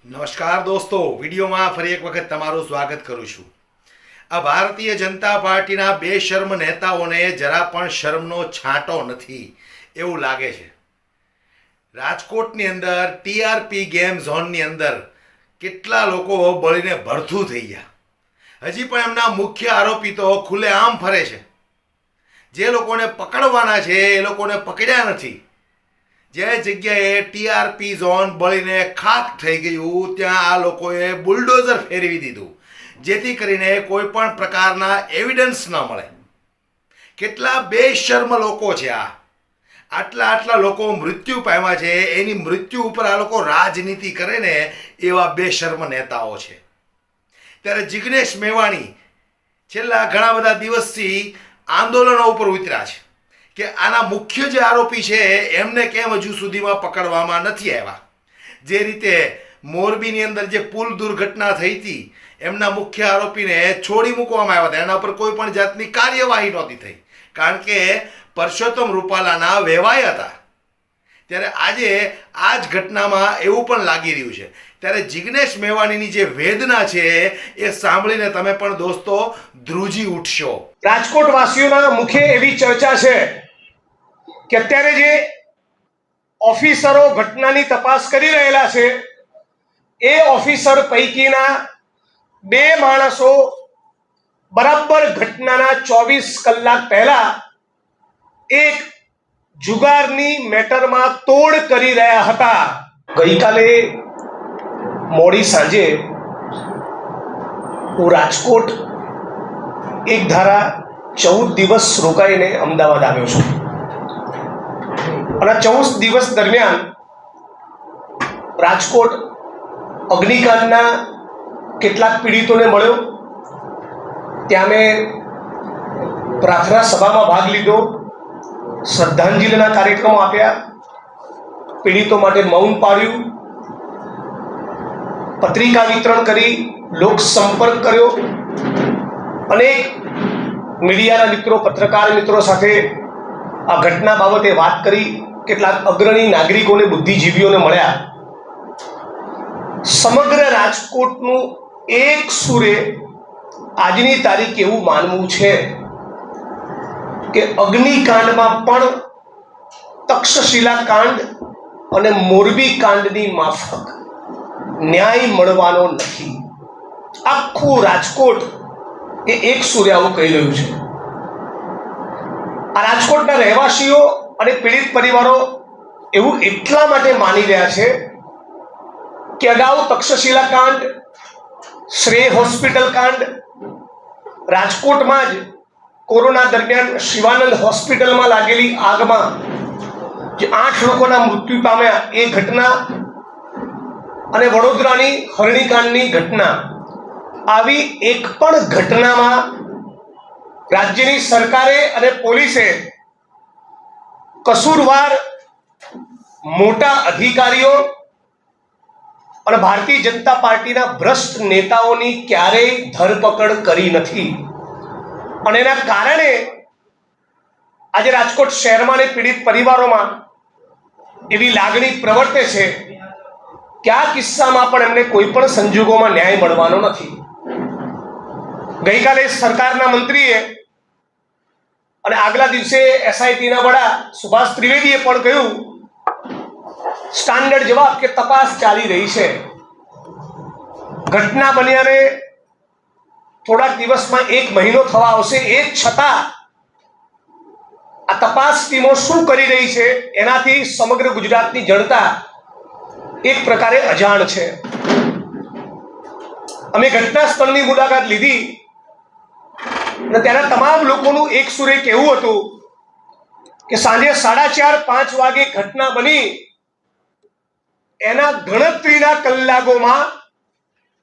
નમસ્કાર દોસ્તો, વિડીયોમાં ફરી એક વખત તમારું સ્વાગત કરું છું। આ ભારતીય જનતા પાર્ટીના બેશર્મ નેતાઓને જરા પણ શરમનો છાંટો નથી એવું લાગે છે। રાજકોટની અંદર ટીઆરપી ગેમ ઝોનની અંદર કેટલા લોકો બળીને ભરથું થઈ ગયા। હજી પણ એમના મુખ્ય આરોપી તો ખુલ્લેઆમ ફરે છે। જે લોકોને પકડવાના છે એ લોકોને પકડ્યા નથી। જે જગ્યાએ ટીઆરપી ઝોન બળીને ખાક થઈ ગયું ત્યાં આ લોકોએ બુલડોઝર ફેરવી દીધું, જેથી કરીને કોઈ પણ પ્રકારના એવિડન્સ ન મળે। કેટલા બેશર્મ લોકો છે આ! આટલા લોકો મૃત્યુ પામ્યા છે, એની મૃત્યુ ઉપર આ લોકો રાજનીતિ કરે ને એવા બેશર્મ નેતાઓ છે। ત્યારે જિગ્નેશ મેવાણી છેલ્લા ઘણા બધા દિવસથી આંદોલનો ઉપર ઉતર્યા છે કે આના મુખ્ય જે આરોપી છે એમને કેમ હજુ સુધીમાં પકડવામાં નથી આવ્યા। જે રીતે મોરબીની અંદર જે પુલ દુર્ઘટના થઈ હતી, એમના મુખ્ય આરોપીને છોડી મૂકવામાં આવ્યા હતા, એના પર કોઈ પણ જાતની કાર્યવાહી નહોતી થઈ, કારણ કે પરસોત્તમ રૂપાલાના વેવાય હતા। ત્યારે આજે આ જ ઘટનામાં એવું પણ લાગી રહ્યું છે। ત્યારે જિગ્નેશ મેવાણીની જે વેદના છે એ સાંભળીને તમે પણ દોસ્તો ધ્રુજી ઉઠશો। રાજકોટ વાસીઓના મુખે એવી ચર્ચા છે કે અત્યારે જે ઓફિસરો ઘટનાની તપાસ કરી રહેલા છે એ ઓફિસર પૈકીના 2 માણસો બરાબર ઘટનાના 24 કલાક પહેલા એક જુગારની મેટરમાં તોડ કરી રહ્યા હતા। ગઈકાલે મોડી સાંજે હું રાજકોટ એક ધારા 14 દિવસ રોકાઈને અમદાવાદ આવ્યો છું અને 14 દિવસ દરમિયાન રાજકોટ અગ્નિકાંડના કેટલાક પીડિતોને મળ્યો। ત્યાં મેં પ્રાર્થના સભામાં ભાગ લીધો, શ્રદ્ધાંજલિના કાર્યક્રમો આપ્યા, પીડિતો માટે મૌન પાળ્યું, પત્રિકા વિતરણ કરી, લોક સંપર્ક કર્યો, અનેક મીડિયાના મિત્રો, પત્રકાર મિત્રો સાથે આ ઘટના બાબતે વાત કરી, કેટલાક અગ્રણી નાગરિકોને, બુદ્ધિજીવીઓને મળ્યા। સમગ્ર રાજકોટનું એક સુરે આજની તારીખ એવું માનવું છે કે અગ્નિકાંડમાં પણ તક્ષશિલા કાંડ અને મોરબી કાંડની માફક ન્યાય મળવાનો નથી। આખું રાજકોટ એ એક સુરે આવું કહી રહ્યું છે। આ રાજકોટના રહેવાસીઓ અને પીડિત પરિવારો એવું એટલા માટે માની રહ્યા છે કે અગાઉ તક્ષશિલા કાંડ, શ્રેય હોસ્પિટલ કાંડ, રાજકોટમાં જ કોરોના દરમિયાન શિવાનંદ હોસ્પિટલમાં લાગેલી આગમાં જે 8 લોકોના મૃત્યુ પામ્યા એ ઘટના અને વડોદરાની હરણીકાંડની ઘટના, આવી એક પણ ઘટનામાં રાજ્યની સરકારે અને પોલીસે કસૂરવાર મોટા અધિકારીઓ અને ભારતીય જનતા પાર્ટીના ભ્રષ્ટ નેતાઓની ક્યારેય ધરપકડ કરી નથી। અને એના કારણે આજે રાજકોટ શહેરમાં અને પીડિત પરિવારોમાં એવી લાગણી પ્રવર્તે છે કે આ કિસ્સામાં પણ એમને કોઈ પણ સંજોગોમાં ન્યાય મળવાનો નથી। ગઈકાલે સરકારના મંત્રીએ અને આગલા દિવસે એસઆઈટીના વડા સુભાષ ત્રિવેદીએ પણ કહ્યું સ્ટાન્ડર્ડ જવાબ કે તપાસ ચાલી રહી છે। ઘટના બન્યાને થોડાક દિવસમાં 1 મહિનો થવા આવશે, એ છતાં આ તપાસ ટીમો શું કરી રહી છે એનાથી સમગ્ર ગુજરાતની જનતા એક પ્રકારે અજાણ છે। અમે ઘટના સ્થળની મુલાકાત લીધી અને ત્યાંના તમામ લોકોનું એક સુરે કહેવું હતું કે સાંજે 4:30-5 વાગે ઘટના બની, એના ગણતરીના કલાકોમાં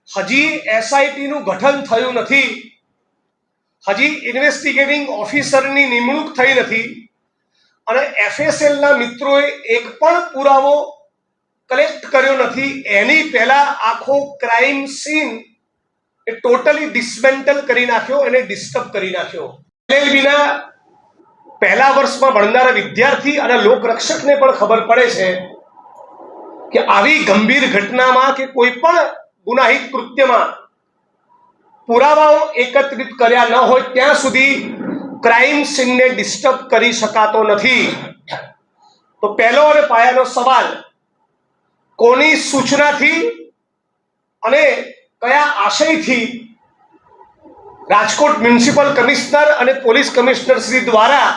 હજી એસઆઈટીનું ગઠન થયું નથી, હજી ઇન્વેસ્ટિગેટિંગ ઓફિસરની નિમણૂક થઈ નથી અને એફએસએલના મિત્રોએ એક પણ પુરાવો કલેક્ટ કર્યો નથી। એની પહેલા આખો ક્રાઇમ સીન એ ટોટલી ડિસમેન્ટલ કરી નાખ્યો, એને ડિસ્ટર્બ કરી નાખ્યો। એલએલબીના પહેલા વર્ષમાં ભણનારા વિદ્યાર્થી અને લોકરક્ષકને પણ ખબર પડે છે કે આવી ગંભીર ઘટનામાં કે કોઈ પણ ગુનાહિત કૃત્યમાં પુરાવાઓ એકત્રિત કર્યા ન હોય ત્યાં સુધી ક્રાઇમ સીનને ડિસ્ટર્બ કરી શકાતો નથી. તો પહેલો અને પાયાનો સવાલ, કોની સૂચનાથી અને કયા આશયથી રાજકોટ મ્યુનિસિપલ કમિશનર અને પોલીસ કમિશનર શ્રી દ્વારા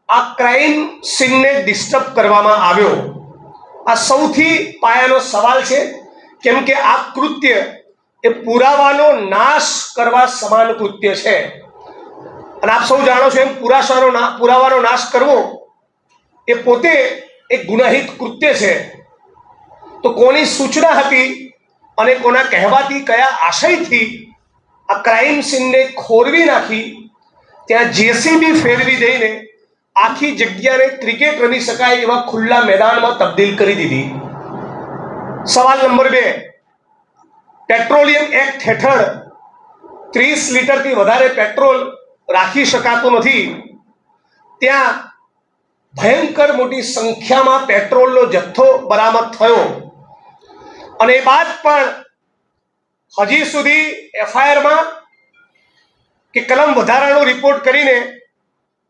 આ ક્રાઇમ સીનને ડિસ્ટર્બ કરવામાં આવ્યો? આ સૌથી પાયાનો સવાલ છે, કેમ કે આ કૃત્ય એ પુરાવાનો નાશ કરવા સમાન કૃત્ય છે. અને આપ સૌ જાણો છો એમ પુરાવાનો નાશ કરવો એ પોતે એક ગુનાહિત કૃત્ય છે. તો કોની સૂચના હતી અને કોના કહેવાથી, કયા આશયથી આ ક્રાઇમ સીનને ખોરવી નાખી, ત્યાં જેસીબી ફેરવી દઈને આખી જગ્યાને ક્રિકેટ રમી શકાય એવા ખુલ્લા મેદાનમાં તબદીલ કરી દીધી? સવાલ નંબર 2, પેટ્રોલિયમ એક્ટ હેઠળ 30 લીટરથી વધારે પેટ્રોલ રાખી શકાતું નથી. ત્યાં ભયંકર મોટી સંખ્યામાં પેટ્રોલનો જથ્થો બરામદ થયો અને એ બાદ પણ હજી સુધી એફઆઈઆરમાં કે કલમ વધારાનો રિપોર્ટ કરીને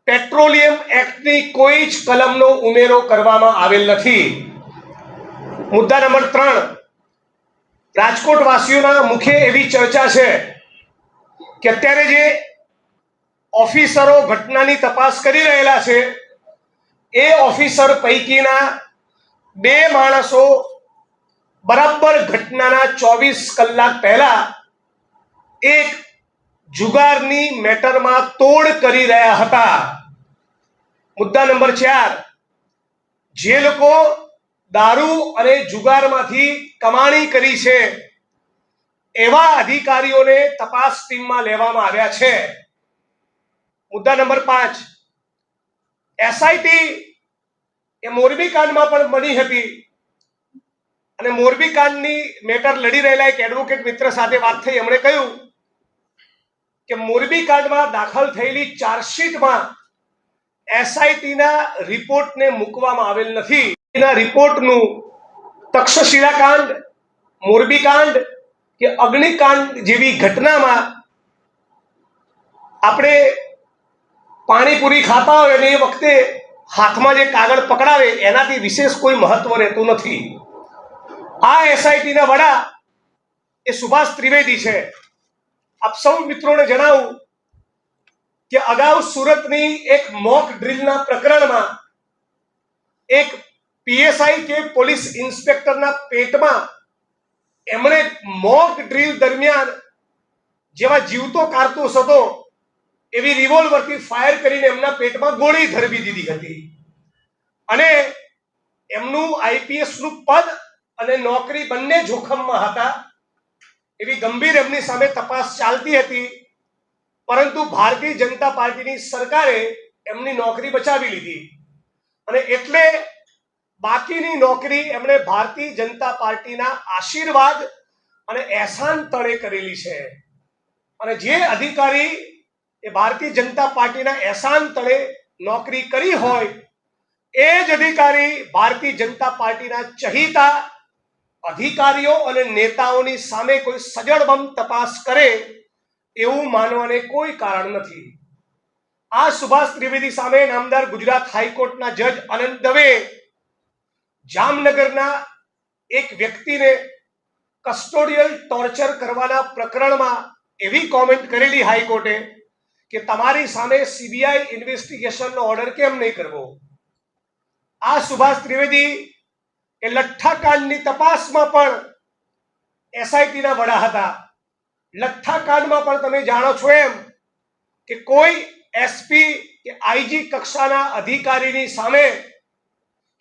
પેટ્રોલિયમ એક્ટની કોઈ જ કલમનો ઉમેરો કરવામાં આવેલ નથી. મુદ્દા નંબર 3, રાજકોટ વાસીઓના મુખે એવી ચર્ચા છે કે અત્યારે જે ઓફિસરો ઘટનાની તપાસ કરી રહેલા છે એ ઓફિસર પૈકીના 2 માણસો બરાબર ઘટનાના 24 કલાક પહેલા એક જુગારની મેટરમાં તોડ કરી રહ્યા હતા. મુદ્દા નંબર 4, જે લોકો દારૂ અને જુગારમાંથી કમાણી કરી છે એવા અધિકારીઓને તપાસ ટીમમાં લેવામાં આવ્યા છે. મુદ્દા નંબર 5, એસઆઈટી એ મોરબી કાંડમાં પણ બની હતી અને મોરબી કાંડની મેટર લડી રહેલા એક એડવોકેટ મિત્ર સાથે વાત થઈ. એમણે કહ્યું કે મોરબી કાંડમાં દાખલ થયેલી ચાર્જશીટમાં એસઆઈટીના રિપોર્ટને મૂકવામાં આવેલ નથી. એના રિપોર્ટનું તક્ષશિલા કાંડ, મોરબી કાંડ કે અગ્નિકાંડ જેવી ઘટનામાં આપણે પાણીપુરી ખાતા હોય અને એ વખતે હાથમાં જે કાગળ પકડાવે એનાથી વિશેષ કોઈ મહત્વ રહેતું નથી. આ એસઆઈટીના વડા એ સુભાષ ત્રિવેદી છે. આપ સૌ મિત્રોને જણાવું કે અગાઉ સુરતની એક મોક ડ્રીલના પ્રકરણમાં એક પીએસઆઈ કે પોલીસ ઇન્સ્પેક્ટરના પેટમાં એમણે મોક ડ્રીલ દરમિયાન જેવા જીવતો કારતૂસ હતો એવી રિવોલ્વરથી ફાયર કરીને એમના પેટમાં ગોળી ધરવી દીધી હતી અને એમનું આઈપીએસનું પદ અને નોકરી બંને જોખમમાં હતા. એવી ગંભીર એમની સામે તપાસ ચાલતી હતી, પરંતુ ભારતીય જનતા પાર્ટીની સરકારે એમની નોકરી બચાવી લીધી અને એટલે બાકીની નોકરી એમણે ભારતીય જનતા પાર્ટીના આશીર્વાદ અને એહસાન તળે કરેલી છે. અને જે અધિકારી એ ભારતીય જનતા પાર્ટીના એહસાન તળે નોકરી કરી હોય એ જ અધિકારી ભારતીય જનતા પાર્ટીના ચહીતા અધિકારીઓ અને નેતાઓની સામે કોઈ સજળબમ તપાસ કરે એવું માનવાને કોઈ કારણ નથી. આ સુભાષ ત્રિવેદી સામે નામદાર ગુજરાત હાઈકોર્ટના જજ અનંત દવે જામનગરના એક વ્યક્તિને કસ્ટોડિયલ ટોર્ચર કરવાના પ્રકરણમાં એવી કોમેન્ટ કરેલી હાઈકોર્ટે કે તમારી સામે સીબીઆઈ ઇન્વેસ્ટિગેશનનો ઓર્ડર કેમ નહીં કરવો? આ સુભાષ ત્રિવેદી એ લઠ્ઠાકાંડની તપાસમાં પણ એસઆઈટીના વડા હતા. લઠ્ઠાકાંડમાં પણ તમે જાણો છો એમ કે કોઈ એસપી કે આઈજી કક્ષાના અધિકારીની સામે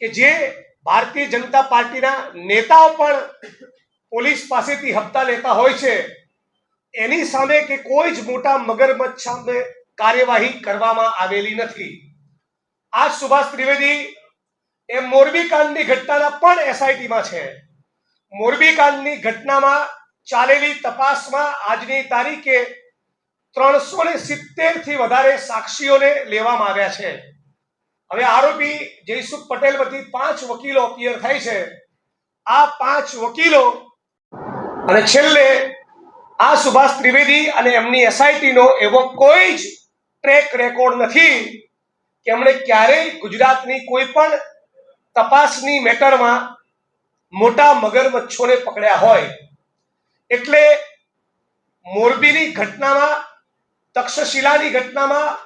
કે જે ભારતીય જનતા પાર્ટીના નેતાઓ પણ પોલીસ પાસેથી હપ્તા લેતા હોય છે એની સામે કે કોઈ જ મોટા મગરમચ્છ સામે કાર્યવાહી કરવામાં આવેલી નથી. આ સુભાષ ત્રિવેદી એ મોરબી કાંડની ઘટનાના પણ એસઆઈટીમાં છે. મોરબી કાંડની ઘટનામાં ચાલેલી તપાસમાં આજની તારીખે 370 થી વધારે સાક્ષીઓને લેવામાં આવ્યા છે. હવે આરોપી જયસુખ પટેલ વતી 5 વકીલો અપિયર થાય છે આ 5 વકીલો અને છેલ્લે આ સુભાષ ત્રિવેદી અને એમની એસઆઈટીનો એવો કોઈ જ ટ્રેક રેકોર્ડ નથી કે એમણે ક્યારેય ગુજરાતની કોઈ પણ તપાસની મેટરમાં મોટા મગરમચ્છોને પકડ્યા હોય. એટલે મોરબીની ઘટનામાં, તક્ષશિલાની ઘટનામાં,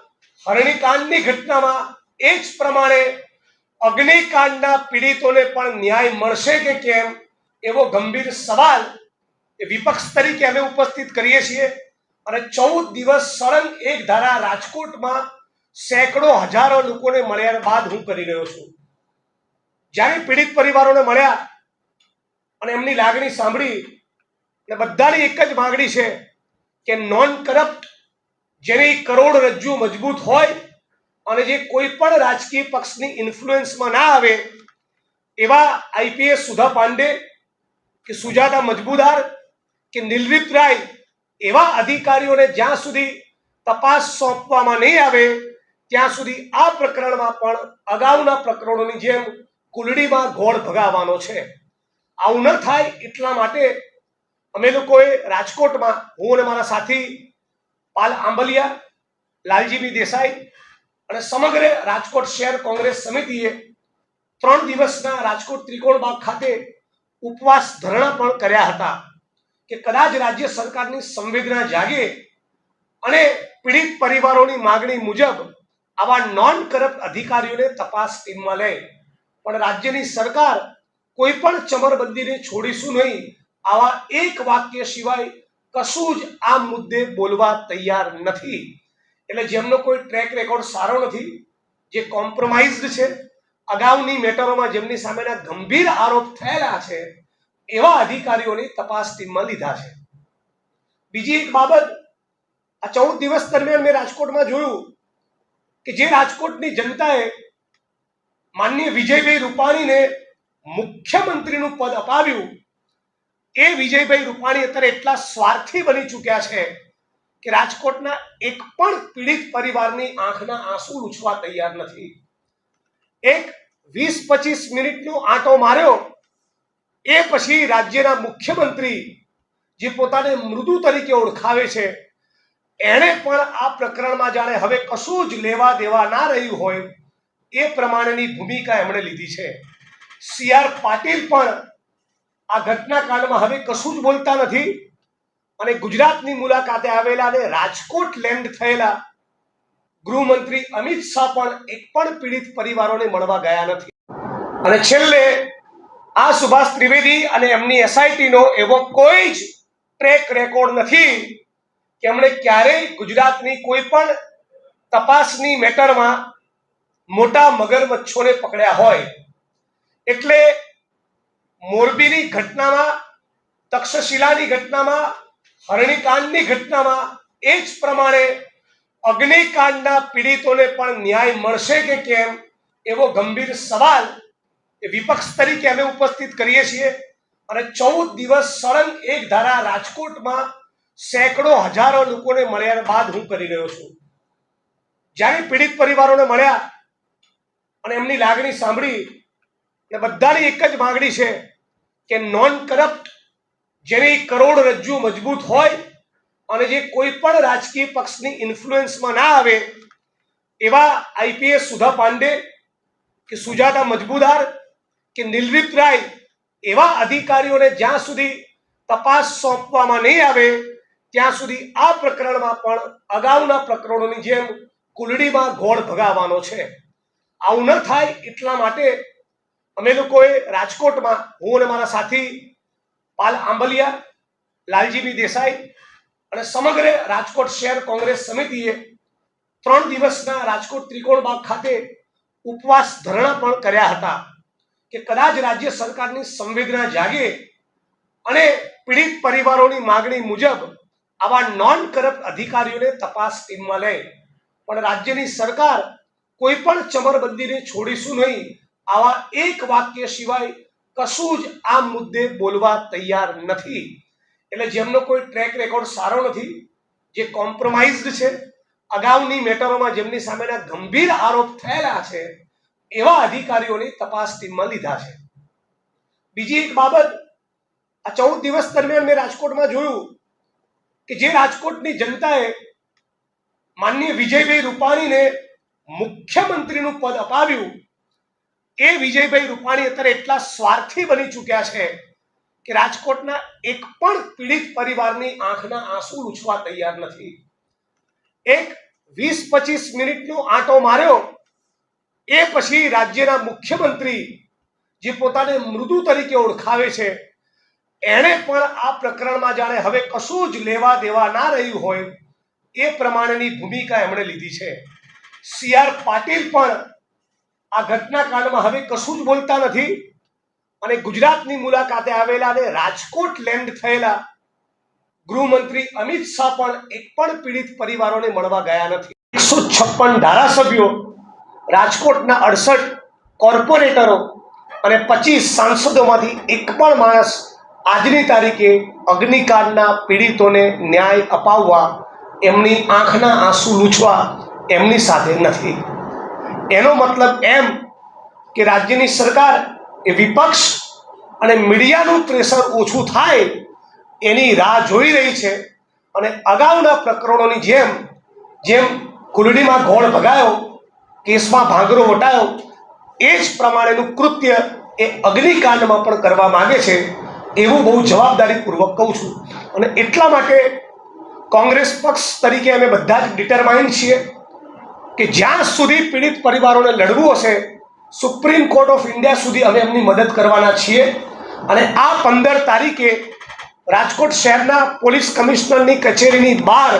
હરણીકાંડની ઘટનામાં એ જ પ્રમાણે અગ્નિકાંડના પીડિતોને પણ ન્યાય મળશે કે કેમ એવો ગંભીર સવાલ એ વિપક્ષ તરીકે અમે ઉપસ્થિત કરીએ છીએ. અને 14 દિવસ સળંગ એક ધારા રાજકોટમાં સેંકડો હજારો લોકોને મળ્યા બાદ હું કરી રહ્યો છું. જ્યારે પીડિત પરિવારોને મળ્યા અને એમની લાગણી સાંભળી, અને બધાની એક જ માંગણી છે કે નોન કરપ્ટ, જેની કરોડરજ્જુ મજબૂત હોય અને જે કોઈ પણ રાજકીય પક્ષની ઇન્ફ્લુઅન્સમાં ના આવે એવા આઈપીએસ સુધા પાંડે કે સુજાતા મજબૂદાર કે નિલરિત રાય એવા અધિકારીઓને જ્યાં સુધી તપાસ સોંપવામાં નહીં આવે ત્યાં સુધી આ પ્રકરણમાં પણ અગાઉના પ્રકરણોની જેમ કુલડીમાં ગોળ ભગાવવાનો છે. આવું ન થાય એટલા માટે અમે લોકોએ રાજકોટમાં, હું અને મારા સાથી પાલ આંબલિયા, લાલજીભાઈ દેસાઈ અને સમગ્ર રાજકોટ શહેર કોંગ્રેસ સમિતિએ 3 દિવસના રાજકોટ ત્રિકોણબાગ ખાતે ઉપવાસ ધરણા પણ કર્યા હતા કે કદાચ રાજ્ય સરકારની સંવેદના જાગે અને પીડિત પરિવારોની માંગણી મુજબ આવા નોન કરપ્ટ અધિકારીઓને તપાસ ટીમમાં લે. પણ રાજ્યની સરકાર કોઈ પણ ચમરબંધીને છોડીશું નહીં આવા એક વાક્ય સિવાય કશું જ આ મુદ્દે બોલવા તૈયાર નથી. એટલે જેમનો કોઈ ટ્રેક રેકોર્ડ સારો નથી, જે કોમ્પ્રોમાઇઝડ છે, અગાઉની મેટરોમાં જેમની સામેના ગંભીર આરોપ થયેલા છે, એવા અધિકારીઓની તપાસ ટીમમાં લીધા છે. બીજી એક બાબત, આ 14 દિવસ દરમિયાન મેં રાજકોટમાં જોયું કે જે રાજકોટની જનતાએ માનનીય વિજયભાઈ રૂપાણીને મુખ્યમંત્રીનું પદ અપાવ્યું, એ વિજયભાઈ રૂપાણી અત્યારે એટલા સ્વાર્થી બની ચૂક્યા છે કે રાજકોટના એક પણ પીડિત પરિવારની આંખના આંસુ લૂછવા તૈયાર નથી. એક 20-25 મિનિટનો આંટો માર્યો, એ પછી રાજ્યના મુખ્યમંત્રી, જે પોતાને મૃદુ તરીકે ઓળખાવે છે, એણે પણ આ પ્રકરણમાં જાણે હવે કશું જ લેવા દેવા ના રહ્યું હોય એ પ્રમાણેની ભૂમિકા એમણે લીધી છે. CR પાટીલ પણ આ ઘટનાકાંડમાં હવે કશું જ બોલતા નથી અને ગુજરાતની મુલાકાતે આવેલા અને રાજકોટ લેન્ડ થયેલા ગૃહમંત્રી અમિત શાહ પણ એક પણ પીડિત પરિવારોને મળવા ગયા નથી. અને છેલ્લે આ સુભાષ ત્રિવેદી અને એમની એસઆઈટીનો એવો કોઈ જ ટ્રેક રેકોર્ડ નથી કે એમણે ક્યારેય ગુજરાતની કોઈ પણ તપાસની મેટરમાં મોટા મગરમચ્છોને પકડ્યા હોય. એટલે મોરબીની ઘટનામાં, તક્ષશિલાની ઘટનામાં, હરણીકાંડની ઘટનામાં એ જ પ્રમાણે અગ્નિકાંડના પીડિતોને પણ ન્યાય મળશે કે કેમ એવો ગંભીર સવાલ એ વિપક્ષ તરીકે અમે ઉપસ્થિત કરીએ છીએ. અને 14 દિવસ સળંગ એક ધારા રાજકોટમાં સેંકડો હજારો લોકોને મળ્યા બાદ હું કરી રહ્યો છું. જ્યારે પીડિત પરિવારોને મળ્યા અને એમની લાગણી સાંભળી, અને બધાની એક જ માંગણી છે કે નોન કરપ્ટ, જેની કરોડરજ્જુ મજબૂત હોય અને જે કોઈ પણ રાજકીય પક્ષની ઇન્ફ્લુઅન્સમાં ના આવે એવા આઈપીએસ સુધા પાંડે કે સુજાતા મજબૂદાર કે નિલરિત રાય એવા અધિકારીઓને જ્યાં સુધી તપાસ સોંપવામાં નહીં આવે ત્યાં સુધી આ પ્રકરણમાં પણ અગાઉના પ્રકરણોની જેમ કુલડીમાં ગોળ ભગાવવાનો છે. આવું ન થાય એટલા માટે અમે લોકોએ રાજકોટમાં, હું અને મારા સાથી પાલ આંબલિયા, લાલજીભાઈ દેસાઈ અને સમગ્ર રાજકોટ શહેર કોંગ્રેસ સમિતિએ 3 દિવસના રાજકોટ ત્રિકોણબાગ ખાતે ઉપવાસ ધરણા પણ કર્યા હતા કે કદાચ રાજ્ય સરકારની સંવેદના જાગે અને પીડિત પરિવારોની માંગણી મુજબ આવા નોન કરપ્ટ અધિકારીઓને તપાસ ટીમમાં લે. પણ રાજ્યની સરકાર કોઈ પણ ચમરબંધીને છોડીશું નહીં આવા એક વાક્ય સિવાય કશું જ આ મુદ્દે બોલવા તૈયાર નથી. એટલે જેમનો કોઈ ટ્રેક રેકોર્ડ સારો નથી, જે કોમ્પ્રોમાઇઝડ છે, અગાઉની મેટરોમાં જેમની સામેના ગંભીર આરોપ થયેલા છે, એવા અધિકારીઓની તપાસ ટીમમાં લીધા છે. બીજી એક બાબત, આ 14 દિવસ દરમિયાન મેં રાજકોટમાં જોયું કે જે રાજકોટની જનતાએ માનનીય વિજયભાઈ રૂપાણીને મુખ્યમંત્રીનું પદ અપાવ્યું, એ વિજયભાઈ રૂપાણી અત્યારે એટલા સ્વાર્થી બની ચૂક્યા છે કે રાજકોટના એક પણ પીડિત પરિવારની આંખના આંસુ લૂછવા તૈયાર નથી. એક 20-25 મિનિટનો આંટો માર્યો, એ પછી રાજ્યના મુખ્યમંત્રી જે પોતાને મૃદુ તરીકે ઓળખાવે છે, એણે પણ આ પ્રકરણમાં જાણે હવે કશું જ લેવા દેવા ના રહ્યું હોય એ પ્રમાણેની ભૂમિકા એમણે લીધી છે. સી.આર. પાટીલ પણ આ ઘટનાકાંડમાં હવે કશું જ બોલતા નથી અને ગુજરાતની મુલાકાતે આવેલા અને રાજકોટ લેન્ડ થયેલા ગૃહમંત્રી અમિત શાહ પણ એક પણ પીડિત પરિવારોને મળવા ગયા નથી. 156 ધારાસભ્યો, રાજકોટના 68 કોર્પોરેટરો અને 25 સાંસદોમાંથી એક પણ માણસ આજની તારીખે અગ્નિકાંડના પીડિતોને ન્યાય અપાવવા, એમની આંખના આંસુ લૂછવા એમની સાથે નથી. એનો મતલબ એમ કે રાજ્યની સરકાર એ વિપક્ષ અને મીડિયાનું પ્રેશર ઓછું થાય એની રાહ જોઈ રહી છે અને અગાઉના પ્રકરણોની જેમ કુલડીમાં ગોળ ભગાયો, કેસમાં ભાંગરો વટાયો, એ જ પ્રમાણેનું કૃત્ય એ અગ્નિકાંડમાં પણ કરવા માંગે છે, એવું બહુ જવાબદારીપૂર્વક કહું છું. અને એટલા માટે કોંગ્રેસ પક્ષ તરીકે અમે બધા જ ડિટરમાઇન્ડ છીએ કે જ્યાં સુધી પીડિત પરિવારોને લડવું હશે, સુપ્રીમ કોર્ટ ઓફ ઇન્ડિયા સુધી અમે એમની મદદ કરવાના છીએ. અને આ 15 તારીખે રાજકોટ શહેરના પોલીસ કમિશનરની કચેરીની બહાર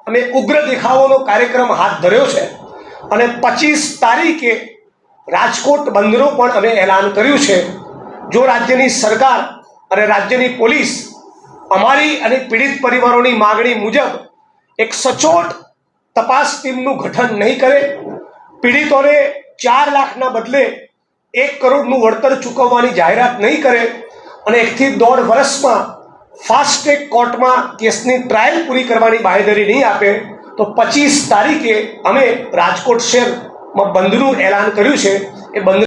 અમે ઉગ્ર દેખાવોનો કાર્યક્રમ હાથ ધર્યો છે અને 25 તારીખે રાજકોટ બંધનું પણ અમે એલાન કર્યું છે. જો રાજ્યની સરકાર અને રાજ્યની પોલીસ અમારી અને પીડિત પરિવારોની માગણી મુજબ એક સચોટ તપાસ ટીમનું ગઠન નહીં કરે, પીડિતોને 4 લાખના બદલે 1 કરોડનું વળતર ચૂકવવાની જાહેરાત નહીં કરે અને 1 થી 1.5 વર્ષમાં ફાસ્ટ ટ્રેક કોર્ટમાં કેસની ટ્રાયલ પૂરી કરવાની બાંહેધરી નહીં આપે તો 25 તારીખે અમે રાજકોટ શહેરમાં બંધનું એલાન કર્યું છે. એ બંધ